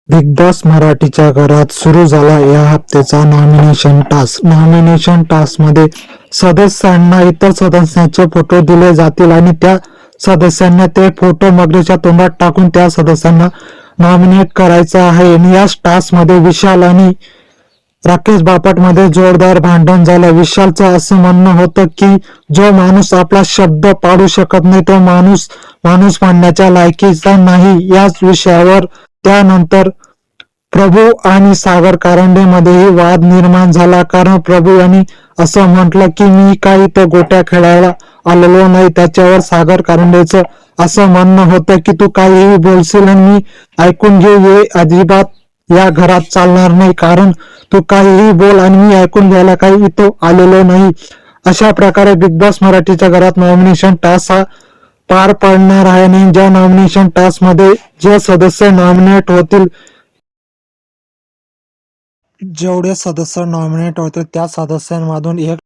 Big boss मराठीच्या घरात सुरू झाला या हप्त्याचा नॉमिनेशन टास्क. नॉमिनेशन टास्क मध्ये सदस्यांना इतर सदस्यांचे फोटो दिले जातील आणि त्या सदस्यांना ते फोटो मगरीच्या तोंडात टाकून त्या सदस्यांना नॉमिनेट करायचं आहे. आणि या टास्क मध्ये विशाल आणि राकेश बापट मध्ये जोरदार भांडण झालं. विशालचं असं म्हणणं होतं की जो माणूस आपला शब्द पाळू शकत नाही तो माणूस मानण्याच्या लायकीचा नाही. याच विषयावर त्यानंतर प्रभू आणि सागर कारंडे मध्येही वाद निर्माण झाला, कारण प्रभू यांनी असं म्हटलं की मी काही तो गोट्या खेळायला आलेलो नाही. त्याच्यावर सागर कारंडेचं असं म्हणणं होतं की तू काहीही बोलशील आणि मी ऐकून घेऊ, हे अजिबात या घरात चालणार नाही, कारण तू काहीही बोल आणि मी ऐकून घ्यायला काही इथं आलेलो नाही. अशा प्रकारे बिग बॉस मराठीच्या घरात नॉमिनेशन टास्क हा पार पडणार आहे. आणि ज्या नॉमिनेशन टास्क मध्ये जे सदस्य नॉमिनेट होतील, जेवढे सदस्य नॉमिनेट होतील त्या सदस्यांमधून एक